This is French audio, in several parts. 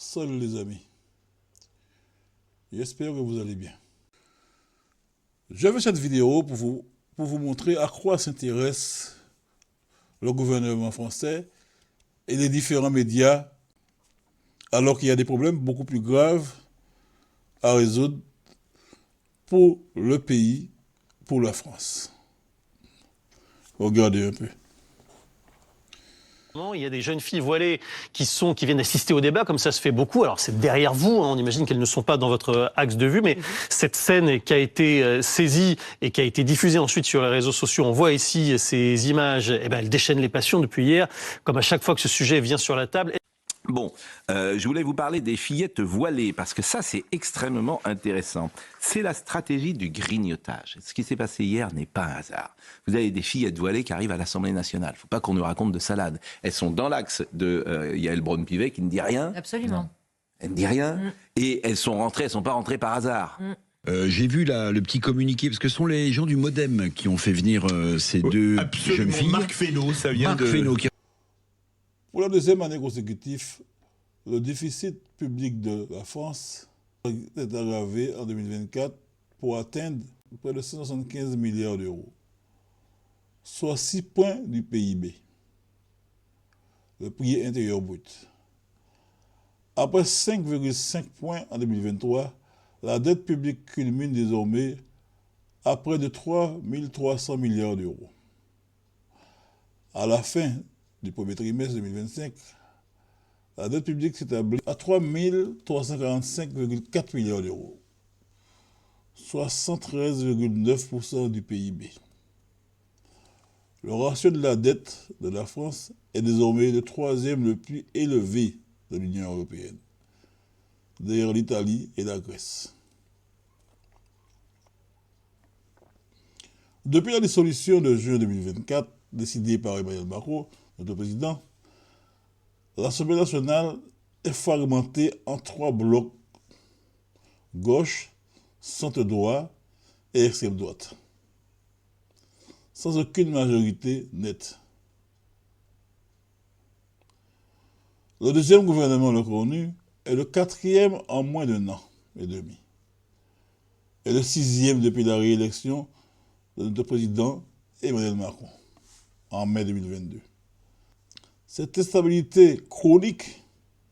Salut les amis, j'espère que vous allez bien. Je fais cette vidéo pour vous montrer à quoi s'intéresse le gouvernement français et les différents médias alors qu'il y a des problèmes beaucoup plus graves à résoudre pour le pays, pour la France. Regardez un peu. Il y a des jeunes filles voilées qui viennent assister au débat, comme ça se fait beaucoup. Alors c'est derrière vous, hein, on imagine qu'elles ne sont pas dans votre axe de vue, mais cette scène qui a été saisie et qui a été diffusée ensuite sur les réseaux sociaux, on voit ici ces images, elles déchaînent les passions depuis hier, comme à chaque fois que ce sujet vient sur la table. Bon, je voulais vous parler des fillettes voilées, parce que ça, c'est extrêmement intéressant. C'est la stratégie du grignotage. Ce qui s'est passé hier n'est pas un hasard. Vous avez des fillettes voilées qui arrivent à l'Assemblée nationale. Il ne faut pas qu'on nous raconte de salade. Elles sont dans l'axe de Yael Braun-Pivet, qui ne dit rien. Absolument. Non. Elle ne dit rien. Et elles sont pas rentrées par hasard. J'ai vu le petit communiqué, parce que ce sont les gens du Modem qui ont fait venir ces deux jeunes filles. Marc Fesneau, ça vient Marc de... Fesneau, qui... Pour la deuxième année consécutive, le déficit public de la France est aggravé en 2024 pour atteindre près de 175 milliards d'euros, soit 6 points du PIB, le prix intérieur brut. Après 5,5 points en 2023, la dette publique culmine désormais à près de 3 300 milliards d'euros. À la fin du premier trimestre 2025, la dette publique s'établit à 3 345,4 milliards d'euros, soit 113,9% du PIB. Le ratio de la dette de la France est désormais le troisième le plus élevé de l'Union européenne, derrière l'Italie et la Grèce. Depuis la dissolution de juin 2024, décidée par Emmanuel Macron, notre président, l'Assemblée nationale est fragmentée en 3 blocs: gauche, centre-droit et extrême droite, sans aucune majorité nette. Le deuxième gouvernement reconnu est le 4e en moins d'1 an et demi, et le 6e depuis la réélection de notre président Emmanuel Macron en mai 2022. Cette instabilité chronique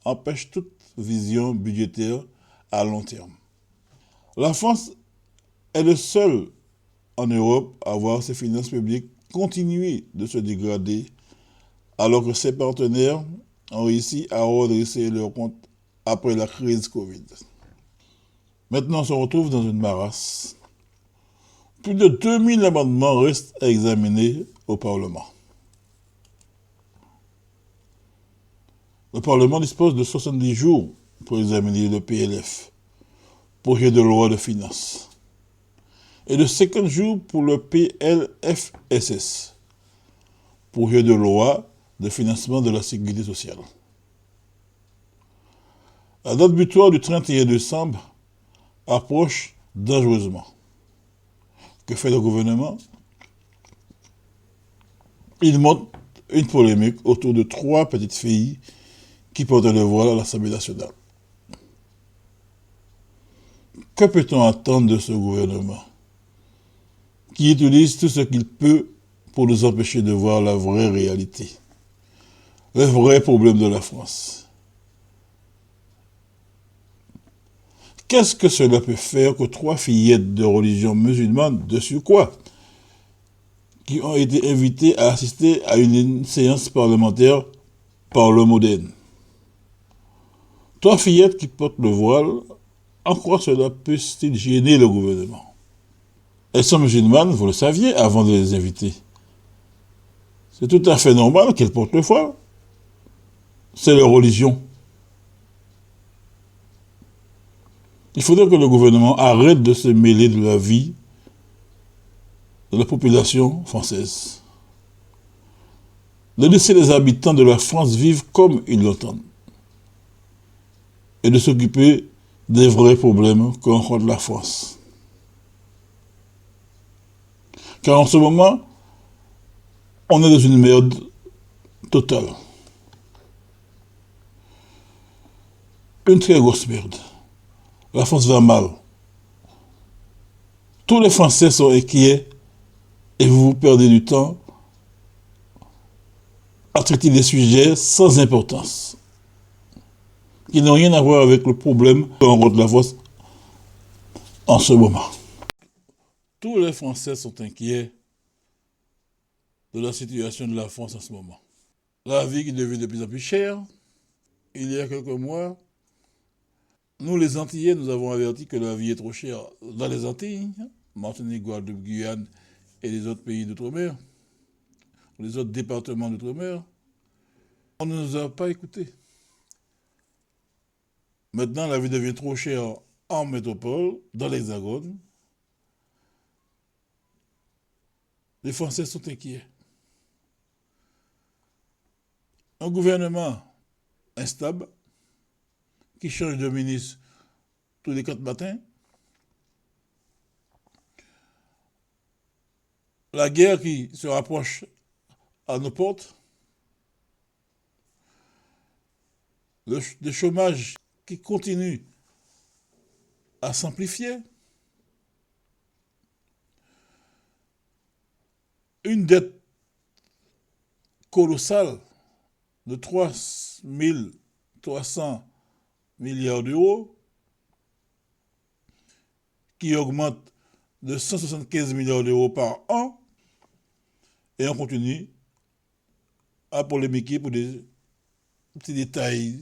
empêche toute vision budgétaire à long terme. La France est le seul en Europe à voir ses finances publiques continuer de se dégrader alors que ses partenaires ont réussi à redresser leurs comptes après la crise Covid. Maintenant, on se retrouve dans une marasse. Plus de 2000 amendements restent à examiner au Parlement. Le Parlement dispose de 70 jours pour examiner le PLF, projet de loi de finances, et de 50 jours pour le PLFSS, projet de loi de financement de la sécurité sociale. La date butoir du 31 décembre approche dangereusement. Que fait le gouvernement? Il monte une polémique autour de 3 petites filles qui portent le voile à l'Assemblée nationale. Que peut-on attendre de ce gouvernement qui utilise tout ce qu'il peut pour nous empêcher de voir la vraie réalité, le vrai problème de la France? Qu'est-ce que cela peut faire que 3 fillettes de religion musulmane de surcroît, qui ont été invitées à assister à une séance parlementaire par le Modem? 3 fillettes qui portent le voile, en quoi cela peut-il gêner le gouvernement? Elles sont musulmanes, vous le saviez, avant de les inviter. C'est tout à fait normal qu'elles portent le voile. C'est leur religion. Il faudrait que le gouvernement arrête de se mêler de la vie de la population française. De laisser les habitants de la France vivre comme ils l'entendent. Et de s'occuper des vrais problèmes que rencontre la France. Car en ce moment, on est dans une merde totale. une très grosse merde. La France va mal. Tous les Français sont inquiets et vous perdez du temps à traiter des sujets sans importance, qui n'ont rien à voir avec le problème que rencontre la France en ce moment. Tous les Français sont inquiets de la situation de la France en ce moment. La vie qui devient de plus en plus chère. Il y a quelques mois, nous les Antillais, nous avons averti que la vie est trop chère dans les Antilles, Martinique, Guadeloupe, Guyane et les autres pays d'outre-mer, les autres départements d'outre-mer. On ne nous a pas écoutés. Maintenant, la vie devient trop chère en métropole, dans l'Hexagone. Les Français sont inquiets. Un gouvernement instable qui change de ministre tous les 4 matins. La guerre qui se rapproche à nos portes. Le chômage qui continue à s'amplifier. Une dette colossale de 3 300 milliards d'euros qui augmente de 175 milliards d'euros par an et on continue à polémiquer pour des petits détails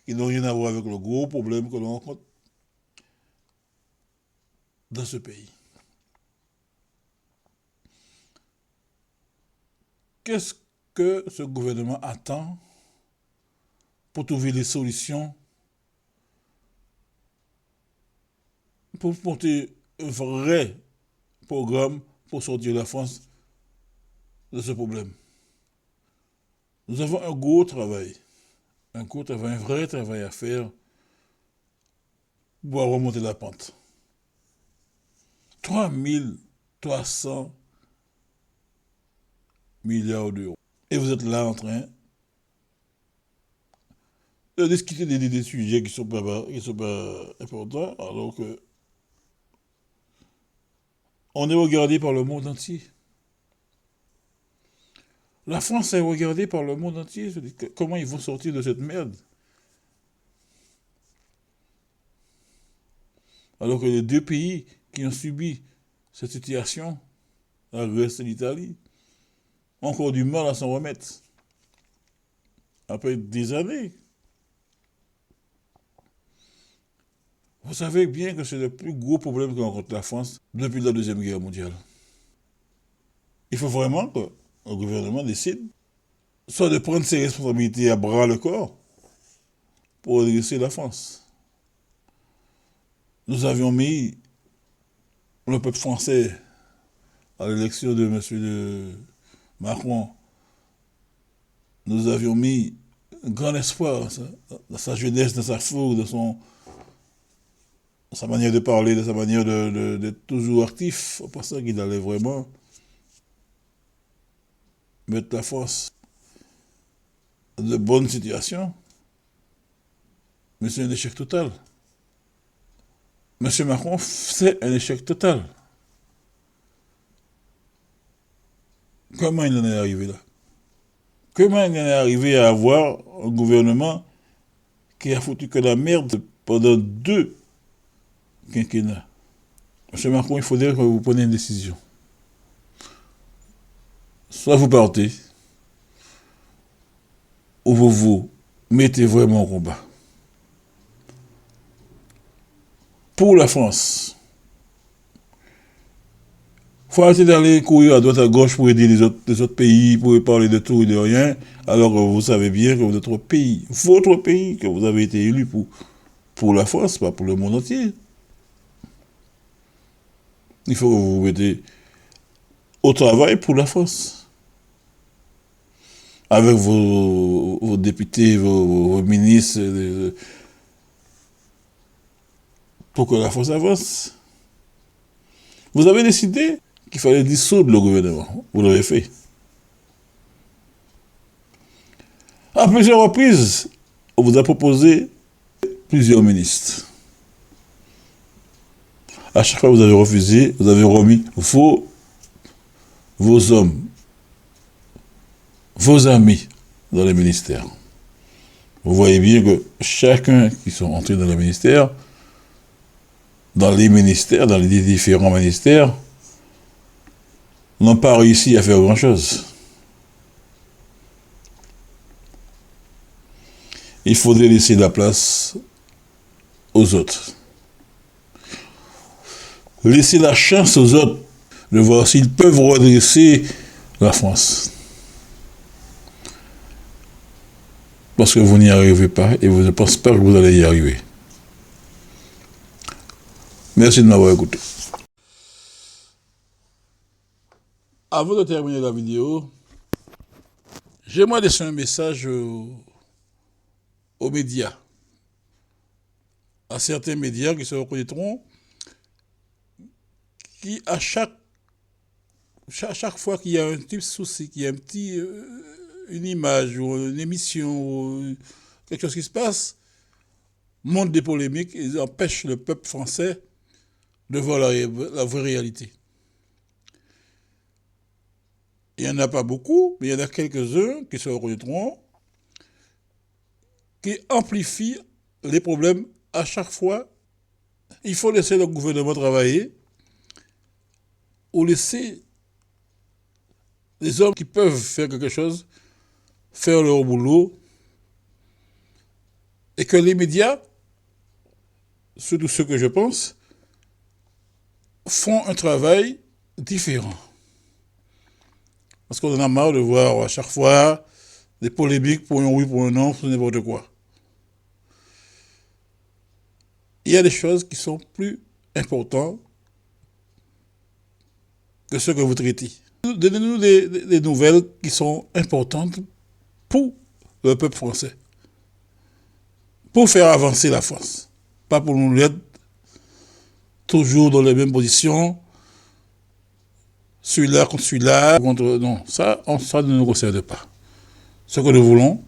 qui n'ont rien à voir avec le gros problème que l'on rencontre dans ce pays. Qu'est-ce que ce gouvernement attend pour trouver des solutions, pour monter un vrai programme pour sortir la France de ce problème? Nous avons un vrai travail à faire pour remonter la pente. 3 300 milliards d'euros. Et vous êtes là en train de discuter des sujets qui ne sont pas importants, alors que on est regardé par le monde entier. La France est regardée par le monde entier. Comment ils vont sortir de cette merde? Alors que les 2 pays qui ont subi cette situation, la Grèce et l'Italie, ont encore du mal à s'en remettre. Après des années. Vous savez bien que c'est le plus gros problème que rencontre la France depuis la Deuxième Guerre mondiale. Il faut vraiment que le gouvernement décide soit de prendre ses responsabilités à bras le corps pour redresser la France. Nous avions mis le peuple français à l'élection de M. Macron. Nous avions mis un grand espoir dans sa jeunesse, dans sa fougue, dans sa manière de parler, dans sa manière d'être toujours actif, en pensant qu'il allait vraiment mettre la France dans de bonnes situations. Mais c'est un échec total. M. Macron, c'est un échec total. Comment il en est arrivé là? Comment il en est arrivé à avoir un gouvernement qui a foutu que la merde pendant 2 quinquennats? M. Macron, il faudrait que vous preniez une décision. Soit vous partez, ou vous vous mettez vraiment au combat. Pour la France, il faut arrêter d'aller courir à droite à gauche pour aider les autres pays, pour parler de tout et de rien, alors que vous savez bien que votre pays, que vous avez été élu pour la France, pas pour le monde entier. Il faut que vous vous mettez au travail pour la France. Avec vos députés, vos ministres, pour que la France avance. Vous avez décidé qu'il fallait dissoudre le gouvernement. Vous l'avez fait. À plusieurs reprises, on vous a proposé plusieurs ministres. À chaque fois, vous avez refusé, vous avez remis vos hommes, vos amis dans les ministères. Vous voyez bien que chacun qui sont entrés dans les ministères, dans les différents ministères, n'ont pas réussi à faire grand-chose. Il faudrait laisser la place aux autres. Laisser la chance aux autres de voir s'ils peuvent redresser la France. Parce que vous n'y arrivez pas et vous ne pensez pas que vous allez y arriver. Merci de m'avoir écouté. Avant de terminer la vidéo, j'aimerais laisser un message aux médias, à certains médias qui se reconnaîtront, qui à chaque fois qu'il y a un petit souci, qu'il y a une image ou une émission ou quelque chose qui se passe, montent des polémiques et empêchent le peuple français de voir la vraie réalité. Il n'y en a pas beaucoup, mais il y en a quelques-uns qui se reconnaîtront, qui amplifient les problèmes à chaque fois. Il faut laisser le gouvernement travailler ou laisser les hommes qui peuvent faire quelque chose faire leur boulot et que les médias, surtout ceux que je pense, font un travail différent. Parce qu'on en a marre de voir à chaque fois des polémiques pour un oui, pour un non, pour n'importe quoi. Il y a des choses qui sont plus importantes que ce que vous traitez. Donnez-nous des nouvelles qui sont importantes pour le peuple français, pour faire avancer la France, pas pour nous mettre toujours dans les mêmes positions, celui-là contre celui-là, non, ça ne nous concerne pas. Ce que nous voulons,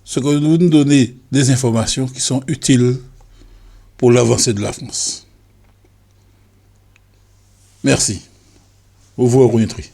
c'est que vous nous donnez des informations qui sont utiles pour l'avancée de la France. Merci. Vous vous reconnaîtrez.